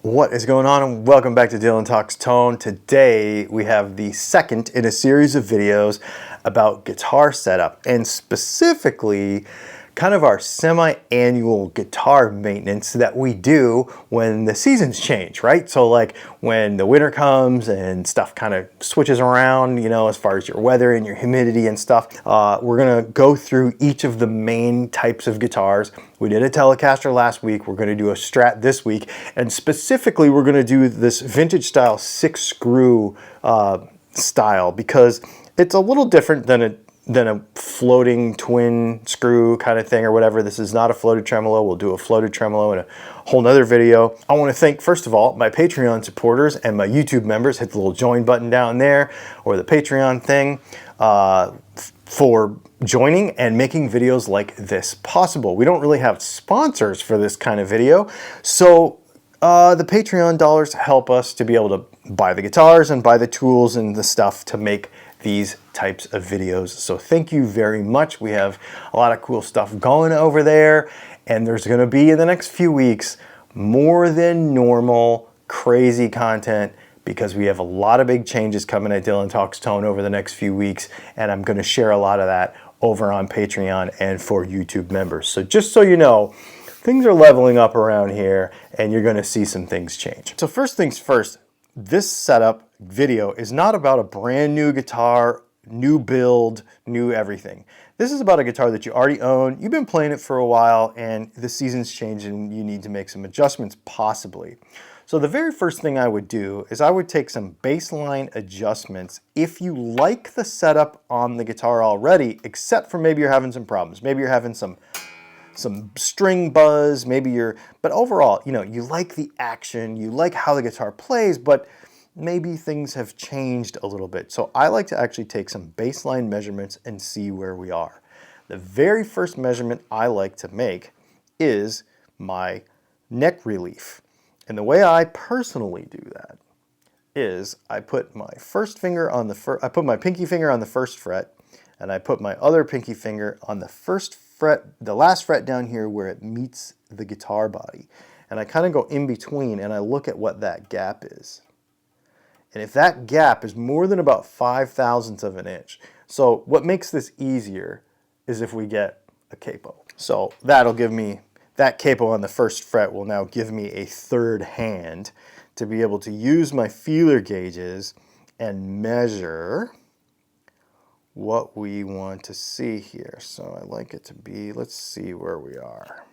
What is going on, and welcome back to Dylan Talks Tone. Today we have the second in a series of videos about guitar setup, and specifically kind of our semi-annual guitar maintenance that we do when the seasons change, right? So like when the winter comes and stuff kind of switches around, you know, as far as your weather and your humidity and stuff, we're gonna go through each of the main types of guitars. We did a Telecaster last week, we're gonna do a Strat this week, and specifically we're gonna do this vintage style 6-screw style because it's a little different than a floating twin screw kind of thing or whatever. This is not a floated tremolo. We'll do a floated tremolo in a whole nother video. I want to thank, first of all, my Patreon supporters and my YouTube members. Hit the little join button down there or the Patreon thing for joining and making videos like this possible. We don't really have sponsors for this kind of video, so the Patreon dollars help us to be able to buy the guitars and buy the tools and the stuff to make these types of videos. So thank you very much. We have a lot of cool stuff going over there, and there's going to be in the next few weeks more than normal crazy content because we have a lot of big changes coming at Dylan Talks Tone over the next few weeks, and I'm going to share a lot of that over on Patreon and for YouTube members. So just so you know, things are leveling up around here and you're going to see some things change. So first things first, this setup video is not about a brand new guitar, new build, new everything. This is about a guitar that you already own, you've been playing it for a while, and the season's changed and you need to make some adjustments possibly. So the very first thing I would do is I would take some baseline adjustments if you like the setup on the guitar already, except for maybe you're having some problems. Maybe you're having some string buzz, but overall, you know, you like the action, you like how the guitar plays, but maybe things have changed a little bit. So I like to actually take some baseline measurements and see where we are. The very first measurement I like to make is my neck relief. And the way I personally do that is I put my I put my pinky finger on the first fret, and I put my other pinky finger on the first fret, the last fret down here where it meets the guitar body. And I kind of go in between and I look at what that gap is. And if that gap is more than about 5/1000ths of an inch, so what makes this easier is if we get a capo. So that'll give me, that capo on the first fret will now give me a third hand to be able to use my feeler gauges and measure what we want to see here. So I like it to be, let's see where we are.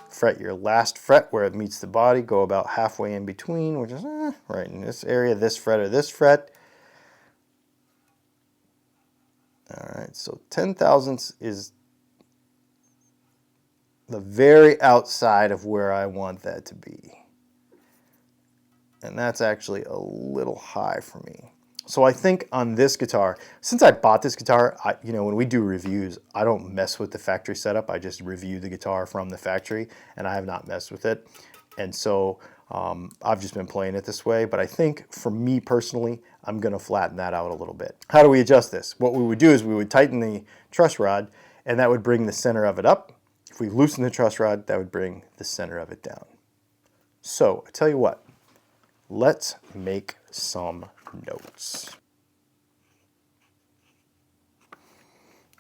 Fret your last fret where it meets the body, go about halfway in between, which is right in this area, this fret or this fret. All right, so 10/1000ths is the very outside of where I want that to be. And that's actually a little high for me. So I think on this guitar, since I bought this guitar, when we do reviews, I don't mess with the factory setup. I just review the guitar from the factory, and I have not messed with it. And so I've just been playing it this way. But I think for me personally, I'm going to flatten that out a little bit. How do we adjust this? What we would do is we would tighten the truss rod, and that would bring the center of it up. If we loosen the truss rod, that would bring the center of it down. So I tell you what, let's make some notes.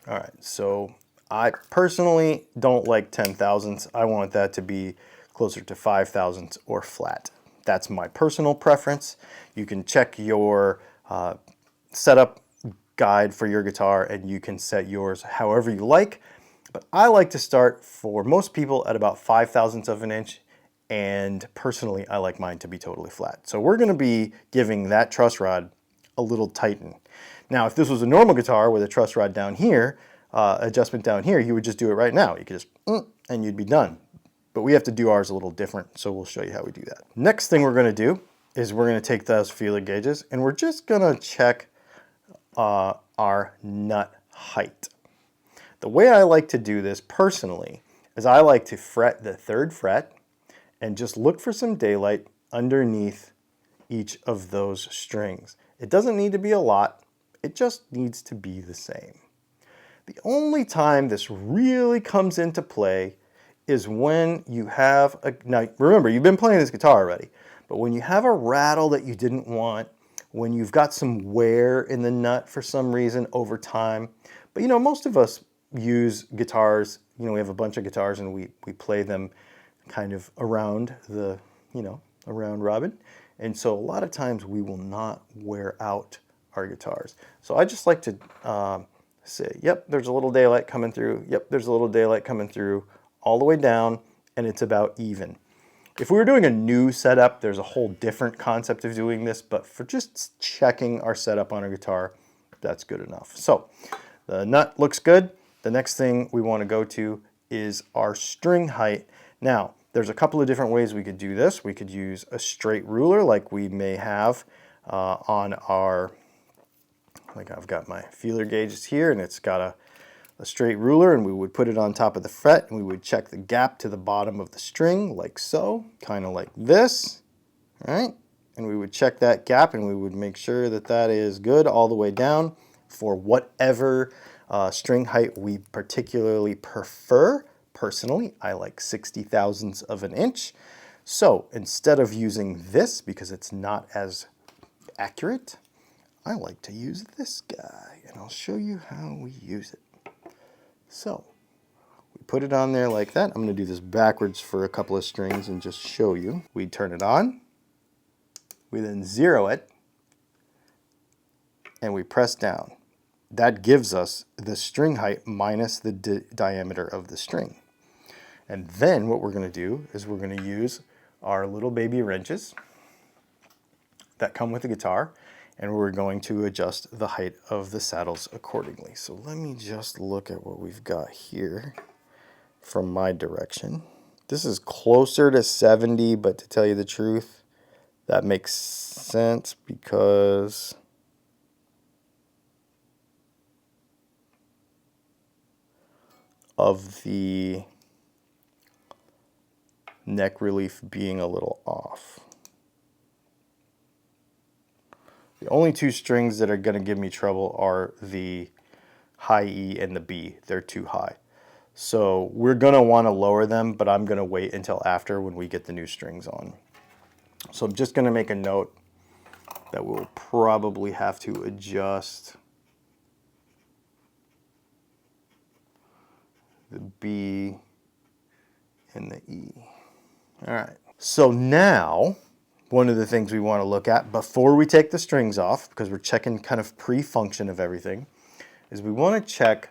All right, so I personally don't like 10/1000ths. I want that to be closer to 5/1000ths or flat. That's my personal preference. You can check your setup guide for your guitar and you can set yours however you like. But I like to start for most people at about 5/1000ths of an inch. And personally, I like mine to be totally flat. So we're going to be giving that truss rod a little tighten. Now, if this was a normal guitar with a truss rod down here, adjustment down here, you would just do it right now. You could just, and you'd be done. But we have to do ours a little different, so we'll show you how we do that. Next thing we're going to do is we're going to take those feeler gauges, and we're just going to check our nut height. The way I like to do this personally is I like to fret the third fret, and just look for some daylight underneath each of those strings. It doesn't need to be a lot, it just needs to be the same. The only time this really comes into play is when you have a, now remember, you've been playing this guitar already, but when you have a rattle that you didn't want, when you've got some wear in the nut for some reason over time, but you know, most of us use guitars, you know, we have a bunch of guitars and we play them kind of around the, you know, around robin. And so a lot of times we will not wear out our guitars. So I just like to say, yep, there's a little daylight coming through. Yep, there's a little daylight coming through all the way down, and it's about even. If we were doing a new setup, there's a whole different concept of doing this, but for just checking our setup on a guitar, that's good enough. So the nut looks good. The next thing we want to go to is our string height. Now, there's a couple of different ways we could do this. We could use a straight ruler like we may have on our, like I've got my feeler gauges here, and it's got a straight ruler, and we would put it on top of the fret, and we would check the gap to the bottom of the string like so, kind of like this, right? And we would check that gap, and we would make sure that that is good all the way down for whatever string height we particularly prefer. Personally, I like 60 thousandths of an inch. So instead of using this, because it's not as accurate, I like to use this guy, and I'll show you how we use it. So we put it on there like that. I'm going to do this backwards for a couple of strings and just show you. We turn it on, we then zero it, and we press down. That gives us the string height minus the diameter of the string. And then what we're going to do is we're going to use our little baby wrenches that come with the guitar, and we're going to adjust the height of the saddles accordingly. So let me just look at what we've got here from my direction. This is closer to 70, but to tell you the truth, that makes sense because of the neck relief being a little off. The only two strings that are going to give me trouble are the high E and the B. They're too high. So we're going to want to lower them, but I'm going to wait until after when we get the new strings on. So I'm just going to make a note that we'll probably have to adjust the B and the E. All right. So now, one of the things we want to look at before we take the strings off, because we're checking kind of pre-function of everything, is we want to check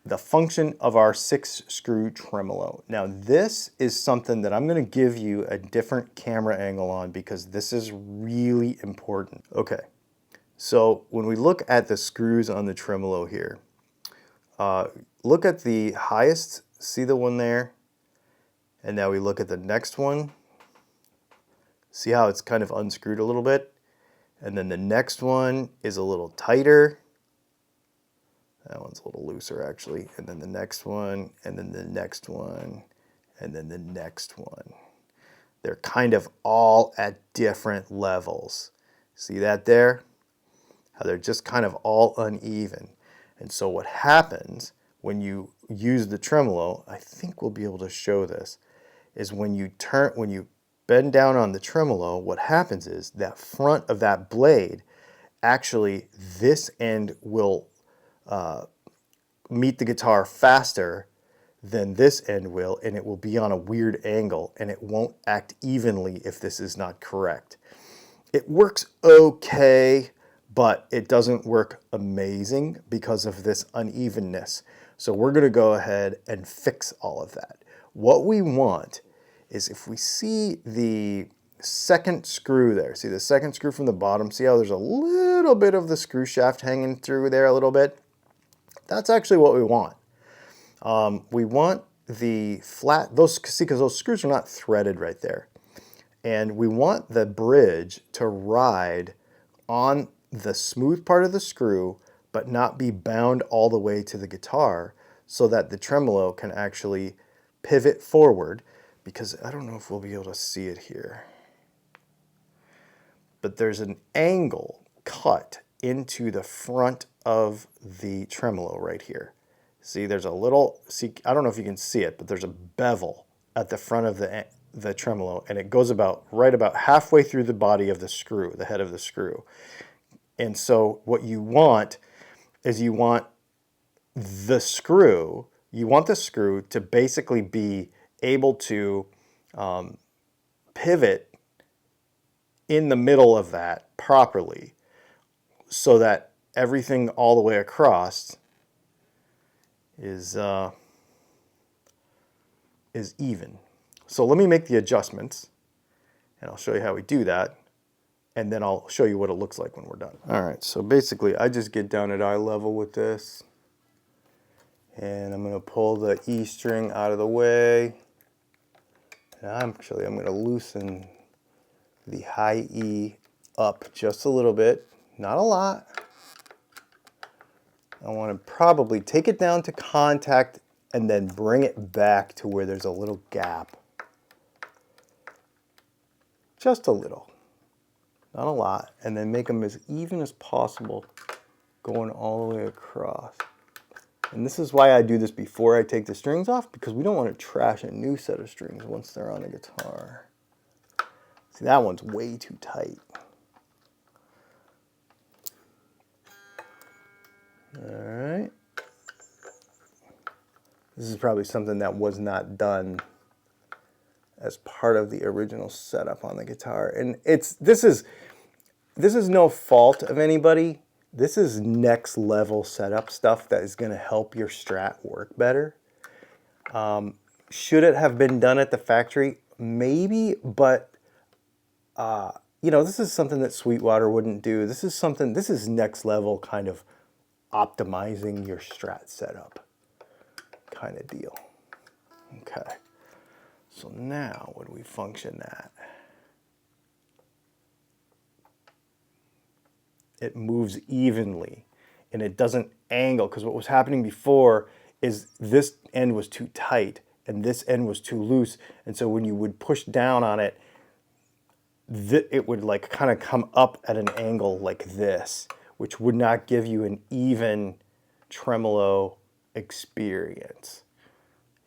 the function of our 6-screw tremolo. Now this is something that I'm going to give you a different camera angle on because this is really important. Okay, so when we look at the screws on the tremolo here, look at the highest, see the one there? And now we look at the next one. See how it's kind of unscrewed a little bit? And then the next one is a little tighter. That one's a little looser actually. And then the next one, and then the next one, and then the next one. They're kind of all at different levels. See that there? How they're just kind of all uneven. And so what happens when you use the tremolo, I think we'll be able to show this, is when you bend down on the tremolo, what happens is that front of that blade, actually this end will meet the guitar faster than this end will, and it will be on a weird angle, and it won't act evenly if this is not correct. It works okay, but it doesn't work amazing because of this unevenness. So we're going to go ahead and fix all of that. What we want is, if we see the second screw there, see the second screw from the bottom, see how there's a little bit of the screw shaft hanging through there a little bit? That's actually what we want. We want the flat, see, because those screws are not threaded right there. And we want the bridge to ride on the smooth part of the screw, but not be bound all the way to the guitar, so that the tremolo can actually pivot forward, because I don't know if we'll be able to see it here, but there's an angle cut into the front of the tremolo right here. See, there's a little, see, I don't know if you can see it, but there's a bevel at the front of the tremolo, and it goes about right about halfway through the body of the screw, the head of the screw. And so what you want is you want the screw to basically be able to pivot in the middle of that properly so that everything all the way across is even. So let me make the adjustments, and I'll show you how we do that, and then I'll show you what it looks like when we're done. All right, so basically I just get down at eye level with this, and I'm going to pull the E string out of the way. And I'm going to loosen the high E up just a little bit, not a lot. I want to probably take it down to contact and then bring it back to where there's a little gap. Just a little, not a lot, and then make them as even as possible going all the way across. And this is why I do this before I take the strings off, because we don't want to trash a new set of strings once they're on the guitar. See, that one's way too tight. All right. This is probably something that was not done as part of the original setup on the guitar. And this is no fault of anybody. This is next level setup stuff that is going to help your Strat work better. Should it have been done at the factory? Maybe, but you know, this is something that Sweetwater wouldn't do. This is next level kind of optimizing your Strat setup kind of deal. Okay. So now when we function that, it moves evenly and it doesn't angle, because what was happening before is this end was too tight and this end was too loose, and so when you would push down on it, it would like kind of come up at an angle like this, which would not give you an even tremolo experience.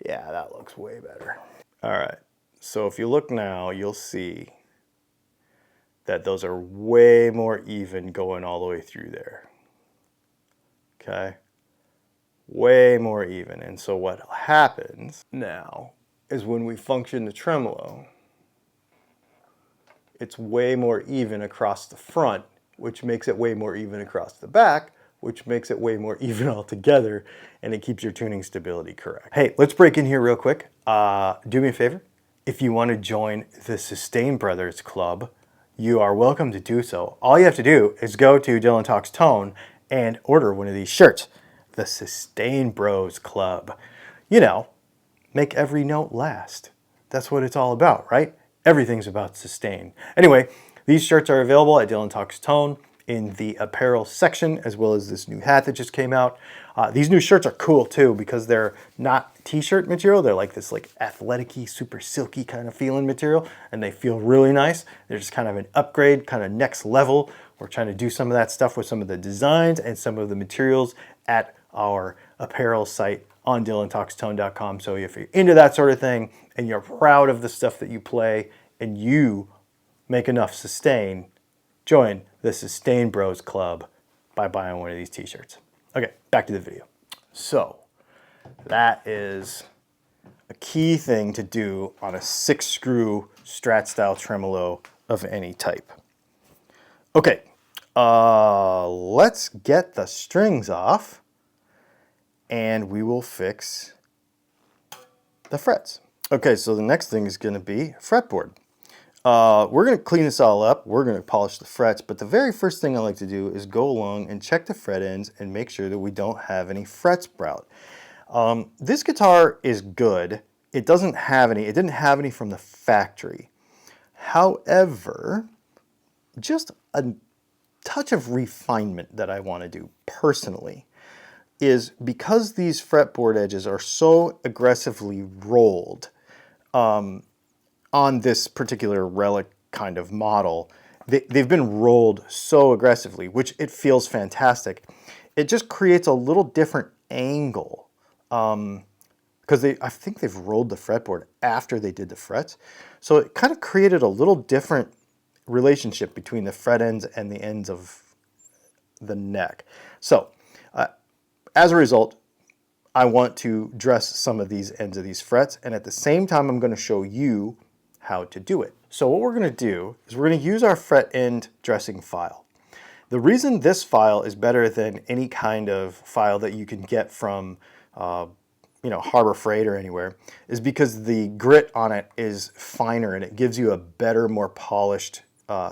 Yeah, that looks way better. All right, so if you look now, you'll see that those are way more even going all the way through there. Okay? Way more even. And so what happens now is when we function the tremolo, it's way more even across the front, which makes it way more even across the back, which makes it way more even altogether, and it keeps your tuning stability correct. Hey, let's break in here real quick. Do me a favor. If you want to join the Sustain Brothers Club, you are welcome to do so. All you have to do is go to Dylan Talks Tone and order one of these shirts, the Sustain Bros Club. You know, make every note last. That's what it's all about, right? Everything's about sustain. Anyway, these shirts are available at Dylan Talks Tone in the apparel section, as well as this new hat that just came out. These new shirts are cool too, because they're not t-shirt material. They're like this like athletic-y, super silky kind of feeling material, and they feel really nice. They're just kind of an upgrade, kind of next level. We're trying to do some of that stuff with some of the designs and some of the materials at our apparel site on DylanTalksTone.com. So if you're into that sort of thing and you're proud of the stuff that you play and you make enough sustain, join the Sustain Bros Club by buying one of these t-shirts. Okay, back to the video. So that is a key thing to do on a 6-screw Strat style tremolo of any type. Okay, let's get the strings off and we will fix the frets. Okay, so the next thing is going to be fretboard. We're going to clean this all up. We're going to polish the frets, but the very first thing I like to do is go along and check the fret ends and make sure that we don't have any fret sprout. This guitar is good. It didn't have any from the factory. However, just a touch of refinement that I want to do personally is, because these fretboard edges are so aggressively rolled, on this particular relic kind of model, they've been rolled so aggressively, which it feels fantastic. It just creates a little different angle because I think they've rolled the fretboard after they did the frets. So it kind of created a little different relationship between the fret ends and the ends of the neck. So as a result, I want to dress some of these ends of these frets, and at the same time I'm going to show you how to do it. So what we're going to do is we're going to use our fret end dressing file. The reason this file is better than any kind of file that you can get from Harbor Freight or anywhere is because the grit on it is finer and it gives you a better, more polished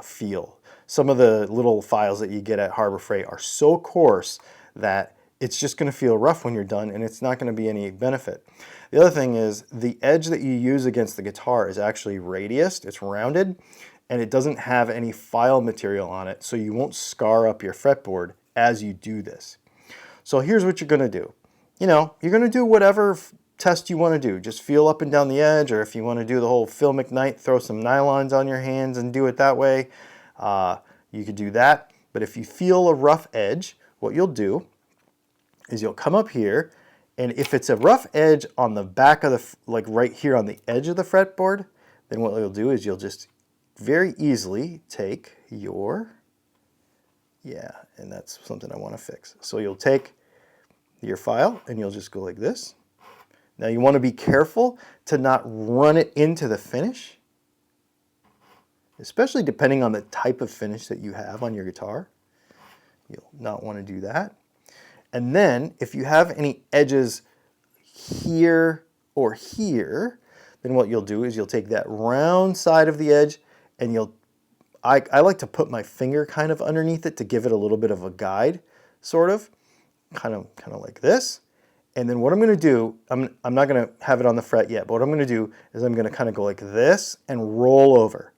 feel. Some of the little files that you get at Harbor Freight are so coarse that it's just going to feel rough when you're done, and it's not going to be any benefit. The other thing is the edge that you use against the guitar is actually radiused, it's rounded, and it doesn't have any file material on it, so you won't scar up your fretboard as you do this. So here's what you're going to do. You're going to do whatever test you want to do. Just feel up and down the edge, or if you want to do the whole Phil McKnight, throw some nylons on your hands and do it that way, you could do that. But if you feel a rough edge, what you'll do is you'll come up here, and if it's a rough edge on the back of the, like right here on the edge of the fretboard, then what you'll do is you'll just very easily take your, and that's something I want to fix. So you'll take your file and you'll just go like this. Now you want to be careful to not run it into the finish, especially depending on the type of finish that you have on your guitar. You'll not want to do that. And then if you have any edges here or here, then what you'll do is you'll take that round side of the edge and I like to put my finger kind of underneath it to give it a little bit of a guide, sort of, kind of like this. And then what I'm going to do, I'm not going to have it on the fret yet, but what I'm going to do is I'm going to kind of go like this and roll over.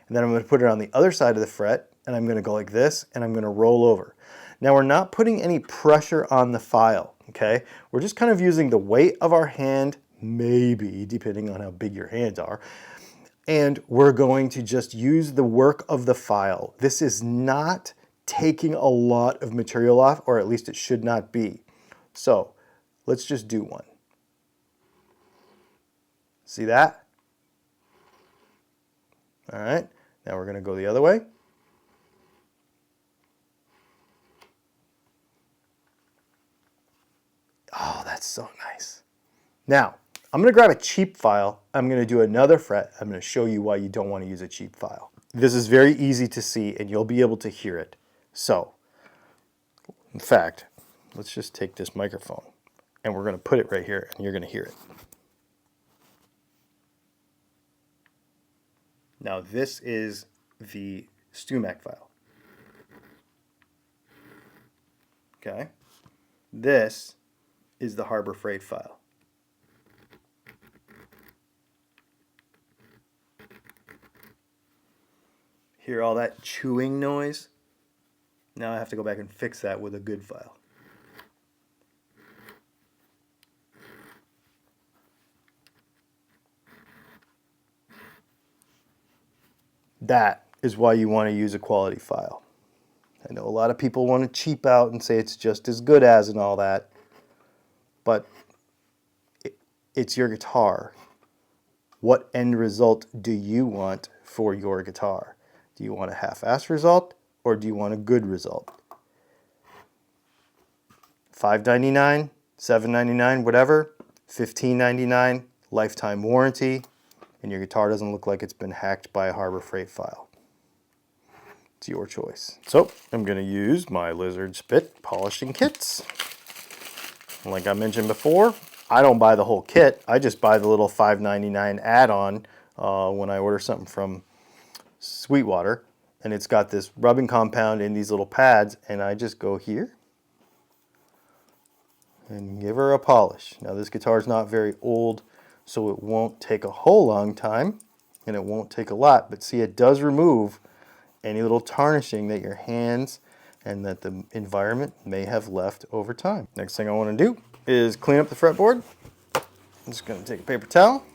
And then I'm going to put it on the other side of the fret, and I'm going to go like this, and I'm going to roll over. Now we're not putting any pressure on the file, okay? We're just kind of using the weight of our hand, maybe, depending on how big your hands are, and we're going to just use the work of the file. This is not taking a lot of material off, or at least it should not be. So let's just do one. See that? All right, now we're going to go the other way. Oh, that's so nice. Now, I'm going to grab a cheap file. I'm going to do another fret. I'm going to show you why you don't want to use a cheap file. This is very easy to see, and you'll be able to hear it. So, in fact, let's just take this microphone, and we're going to put it right here, and you're going to hear it. Now, this is the StewMac file. Okay? This is the Harbor Freight file. Hear all that chewing noise? Now I have to go back and fix that with a good file. That is why you want to use a quality file. I know a lot of people want to cheap out and say it's just as good as and all that, but it's your guitar. What end result do you want for your guitar? Do you want a half-assed result, or do you want a good result? $5.99, $7.99, whatever, $15.99, lifetime warranty, and your guitar doesn't look like it's been hacked by a Harbor Freight file. It's your choice. So I'm going to use my Lizard Spit polishing kits. Like I mentioned before, I don't buy the whole kit. I just buy the little $5.99 add-on when I order something from Sweetwater, and it's got this rubbing compound in these little pads, and I just go here and give her a polish. Now this guitar is not very old, so it won't take a whole long time, and it won't take a lot, but see, it does remove any little tarnishing that your hands and that the environment may have left over time. Next thing I want to do is clean up the fretboard. I'm just going to take a paper towel,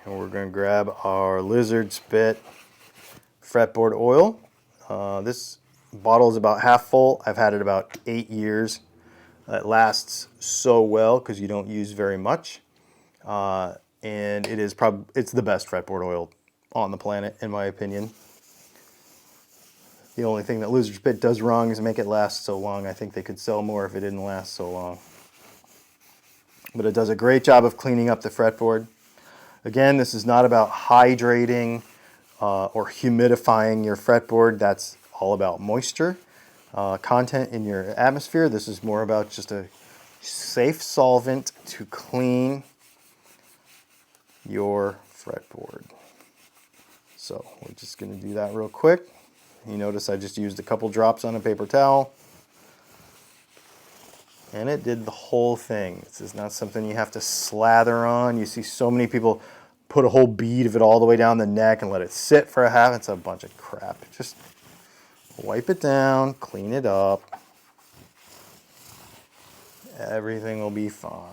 and we're going to grab our Lizard Spit fretboard oil. This bottle is about half full. I've had it about 8 years. It lasts so well because you don't use very much. And it's the best fretboard oil on the planet, in my opinion. The only thing that Lizard's Pit does wrong is make it last so long. I think they could sell more if it didn't last so long. But it does a great job of cleaning up the fretboard. Again, this is not about hydrating or humidifying your fretboard. That's all about moisture content in your atmosphere. This is more about just a safe solvent to clean your fretboard. So we're just going to do that real quick. You notice I just used a couple drops on a paper towel. And it did the whole thing. This is not something you have to slather on. You see so many people put a whole bead of it all the way down the neck and let it sit for a half. It's a bunch of crap. Just wipe it down, clean it up. Everything will be fine.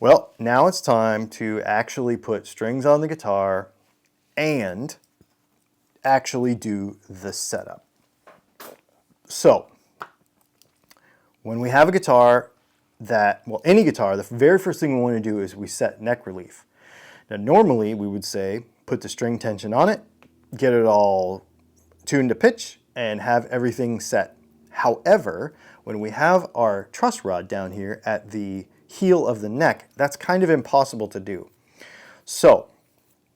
Well, now it's time to actually put strings on the guitar and actually do the setup. So, when we have a guitar any guitar, the very first thing we want to do is we set neck relief. Now, normally we would say put the string tension on it, get it all tuned to pitch, and have everything set. However, when we have our truss rod down here at the heel of the neck, that's kind of impossible to do. So,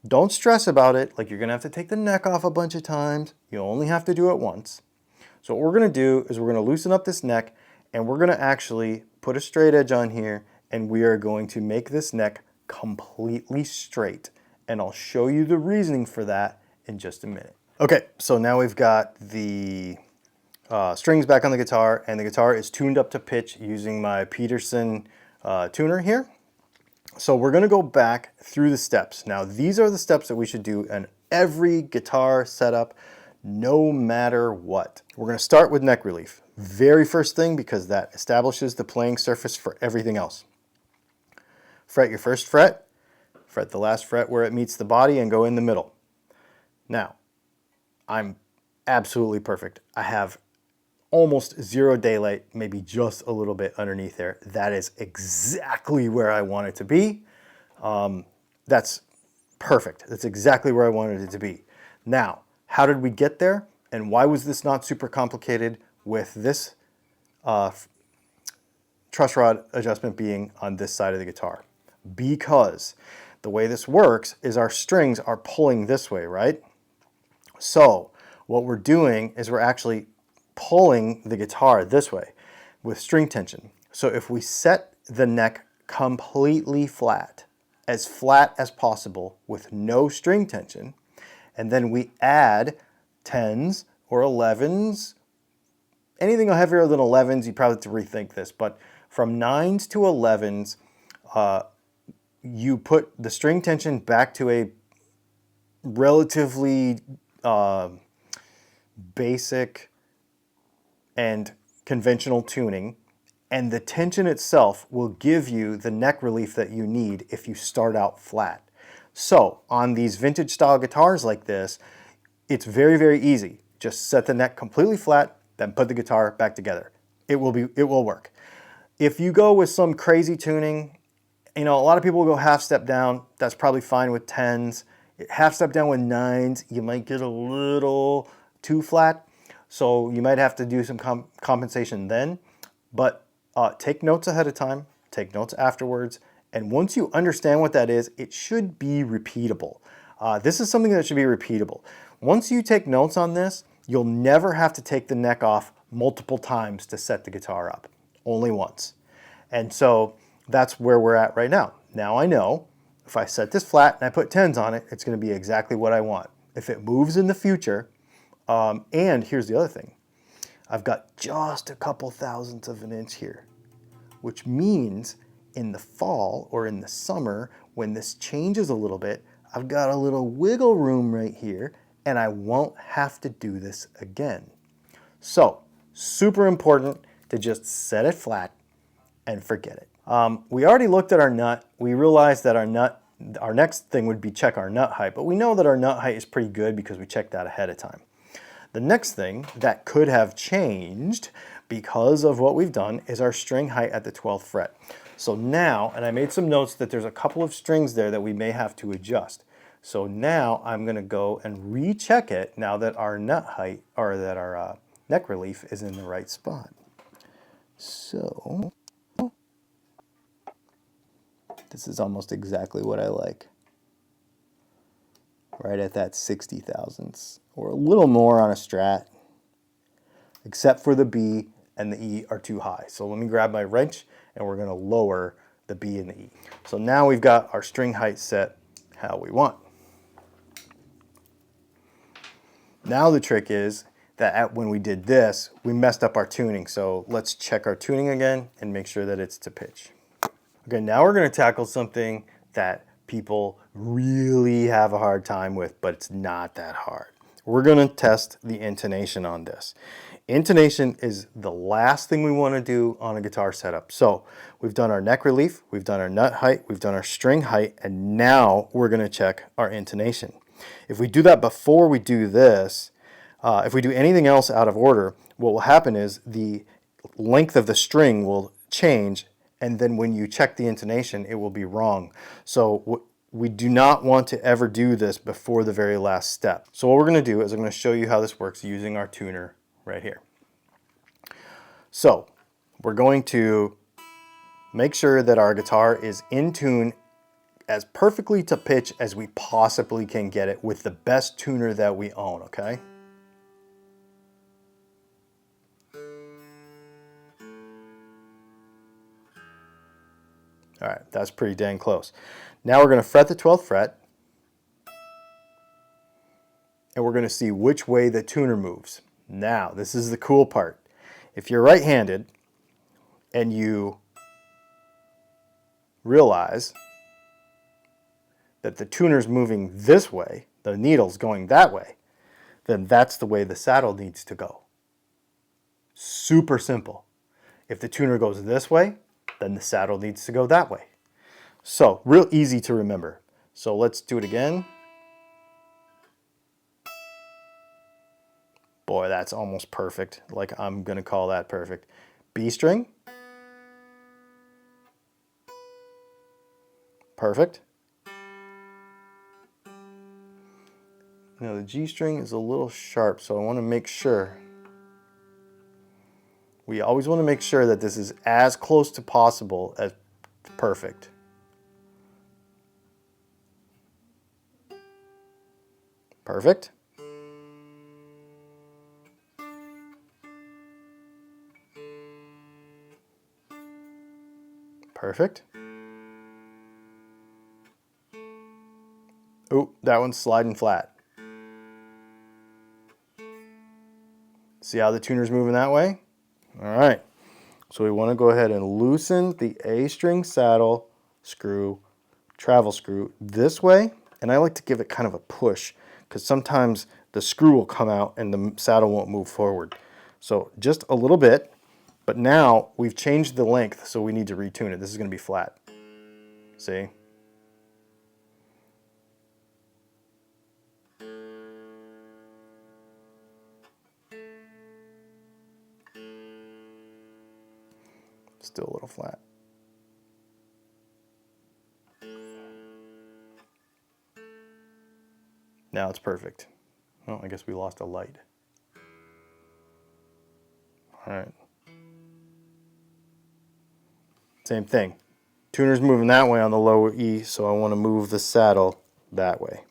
don't stress about it, like you're going to have to take the neck off a bunch of times. You only have to do it once. So what we're going to do is we're going to loosen up this neck, and we're going to actually put a straight edge on here, and we are going to make this neck completely straight. And I'll show you the reasoning for that in just a minute. Okay, so now we've got the strings back on the guitar, and the guitar is tuned up to pitch using my Peterson tuner here. So we're going to go back through the steps. Now, these are the steps that we should do in every guitar setup, no matter what. We're going to start with neck relief. Very first thing, because that establishes the playing surface for everything else. Fret your first fret, fret the last fret where it meets the body, and go in the middle. Now, I'm absolutely perfect. I have almost zero daylight, maybe just a little bit underneath there. That is exactly where I want it to be. That's perfect. That's exactly where I wanted it to be. Now, how did we get there? And why was this not super complicated with this truss rod adjustment being on this side of the guitar? Because the way this works is our strings are pulling this way, right? So what we're doing is we're actually pulling the guitar this way with string tension. So if we set the neck completely flat as possible with no string tension, and then we add 10s or 11s, anything heavier than 11s, you probably have to rethink this, but from 9s to 11s, you put the string tension back to a relatively basic and conventional tuning, and the tension itself will give you the neck relief that you need if you start out flat. So on these vintage style guitars like this, it's very, very easy. Just set the neck completely flat, then put the guitar back together. It will work. If you go with some crazy tuning, a lot of people will go half step down. That's probably fine with 10s. Half step down with 9s, you might get a little too flat. So you might have to do some compensation then. But take notes ahead of time, take notes afterwards. And once you understand what that is, it should be repeatable. This is something that should be repeatable. Once you take notes on this, you'll never have to take the neck off multiple times to set the guitar up. Only once. And so that's where we're at right now. Now I know if I set this flat and I put 10s on it, it's going to be exactly what I want. If it moves in the future, and here's the other thing. I've got just a couple thousandths of an inch here, which means in the fall or in the summer, when this changes a little bit, I've got a little wiggle room right here, and I won't have to do this again. So, super important to just set it flat and forget it. We already looked at our nut. We realized that our next thing would be check our nut height, but we know that our nut height is pretty good because we checked that ahead of time. The next thing that could have changed because of what we've done, is our string height at the 12th fret. So now, and I made some notes that there's a couple of strings there that we may have to adjust. So now I'm going to go and recheck it now that our nut height, or that our neck relief is in the right spot. So this is almost exactly what I like. Right at that 60 thousandths, or a little more on a Strat, except for the B and the E are too high. So let me grab my wrench and we're going to lower the B and the E. So now we've got our string height set how we want. Now the trick is that when we did this, we messed up our tuning. So let's check our tuning again and make sure that it's to pitch. Okay, now we're going to tackle something that people really have a hard time with, but it's not that hard. We're going to test the intonation on this. Intonation is the last thing we want to do on a guitar setup. So we've done our neck relief, we've done our nut height, we've done our string height, and now we're going to check our intonation. If we do that before we do this, if we do anything else out of order, what will happen is the length of the string will change, and then when you check the intonation, it will be wrong. So we do not want to ever do this before the very last step. So what we're going to do is I'm going to show you how this works using our tuner right here. So we're going to make sure that our guitar is in tune as perfectly to pitch as we possibly can get it with the best tuner that we own, okay? All right, that's pretty dang close. Now we're going to fret the 12th fret, and we're going to see which way the tuner moves. Now, this is the cool part. If you're right-handed and you realize that the tuner's moving this way, the needle's going that way, then that's the way the saddle needs to go. Super simple. If the tuner goes this way, then the saddle needs to go that way. So, real easy to remember. So let's do it again. Boy, that's almost perfect. Like, I'm gonna call that perfect. B string. Perfect. Now the G string is a little sharp, so I want to make sure. We always want to make sure that this is as close to possible as perfect. Perfect. Perfect. Oh, that one's sliding flat. See how the tuner's moving that way? All right. So we want to go ahead and loosen the A string saddle screw, travel screw this way. And I like to give it kind of a push because sometimes the screw will come out and the saddle won't move forward. So just a little bit, but now we've changed the length, so we need to retune it. This is going to be flat. See? Still a little flat. Now it's perfect. Well, I guess we lost a light. All right. Same thing. Tuner's moving that way on the lower E, so I want to move the saddle that way.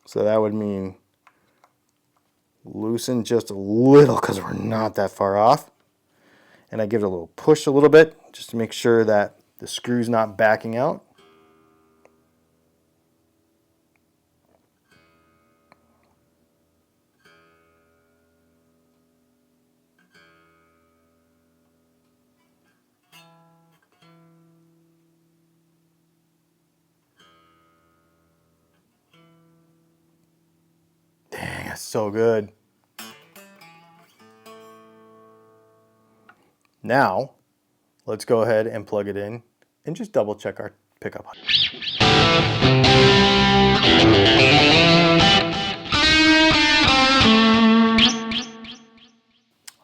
So that would mean loosen just a little because we're not that far off. And I give it a little push a little bit just to make sure that the screw's not backing out. Dang, that's so good. Now, let's go ahead and plug it in and just double check our pickup.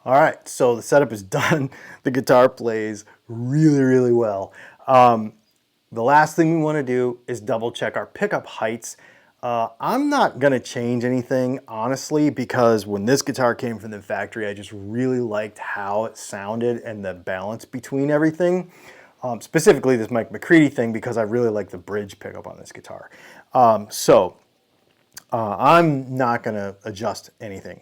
All right, so the setup is done. The guitar plays really, really well. The last thing we want to do is double check our pickup heights. I'm not going to change anything, honestly, because when this guitar came from the factory, I just really liked how it sounded and the balance between everything. Specifically this Mike McCready thing, because I really like the bridge pickup on this guitar. I'm not going to adjust anything.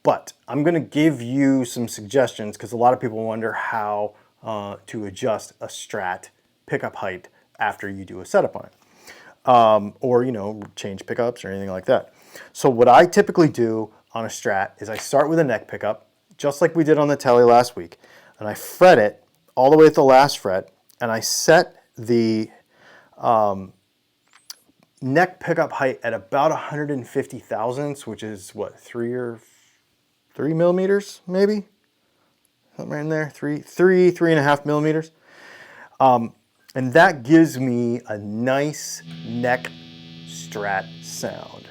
But I'm going to give you some suggestions because a lot of people wonder how to adjust a Strat pickup height after you do a setup on it. Or, you know, change pickups or anything like that. So what I typically do on a Strat is I start with a neck pickup, just like we did on the Tele last week, and I fret it all the way at the last fret, and I set the neck pickup height at about 150 thousandths, which is what, 3 millimeters, maybe? Something right in there, 3.5 millimeters. And that gives me a nice neck Strat sound.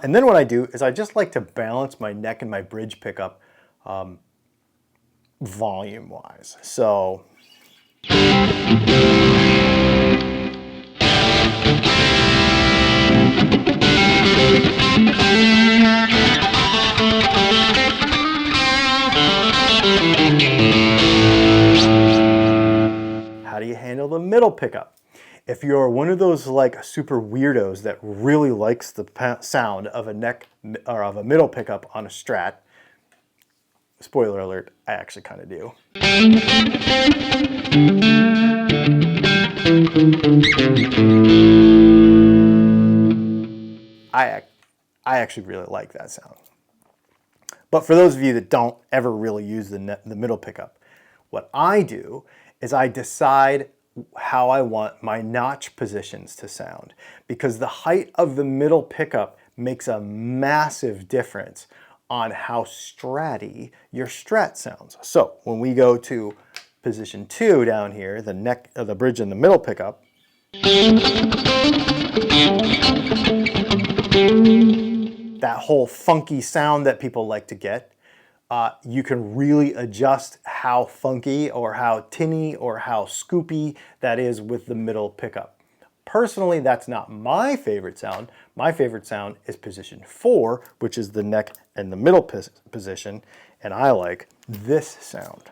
And then what I do is I just like to balance my neck and my bridge pickup volume-wise. So how do you handle the middle pickup? If you're one of those like super weirdos that really likes the sound of a neck or of a middle pickup on a Strat, spoiler alert, I actually kind of do. I actually really like that sound. But for those of you that don't ever really use the middle pickup, what I do is I decide how I want my notch positions to sound, because the height of the middle pickup makes a massive difference on how stratty your Strat sounds. So when we go to position 2 down here, the neck of the bridge in the middle pickup, that whole funky sound that people like to get, you can really adjust how funky or how tinny or how scoopy that is with the middle pickup. Personally, that's not my favorite sound. My favorite sound is position 4, which is the neck and the middle position, and I like this sound.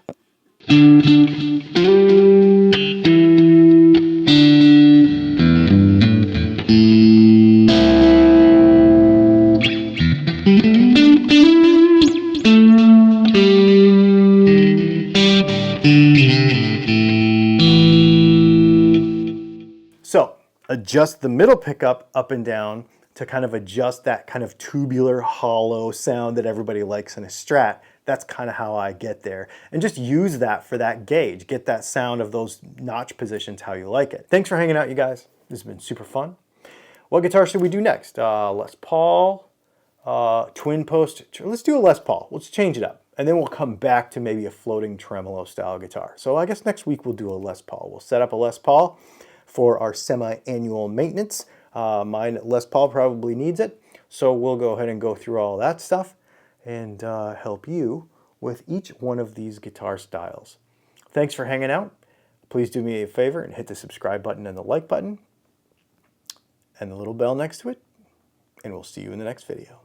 So adjust the middle pickup up and down to kind of adjust that kind of tubular, hollow sound that everybody likes in a Strat. That's kind of how I get there. And just use that for that gauge. Get that sound of those notch positions how you like it. Thanks for hanging out, you guys. This has been super fun. What guitar should we do next? Les Paul, twin post. Let's do a Les Paul. Let's change it up. And then we'll come back to maybe a floating tremolo style guitar. So I guess next week we'll do a Les Paul. We'll set up a Les Paul for our semi-annual maintenance. Mine Les Paul probably needs it. So we'll go ahead and go through all that stuff and help you with each one of these guitar styles. Thanks for hanging out. Please do me a favor and hit the subscribe button and the like button and the little bell next to it. And we'll see you in the next video.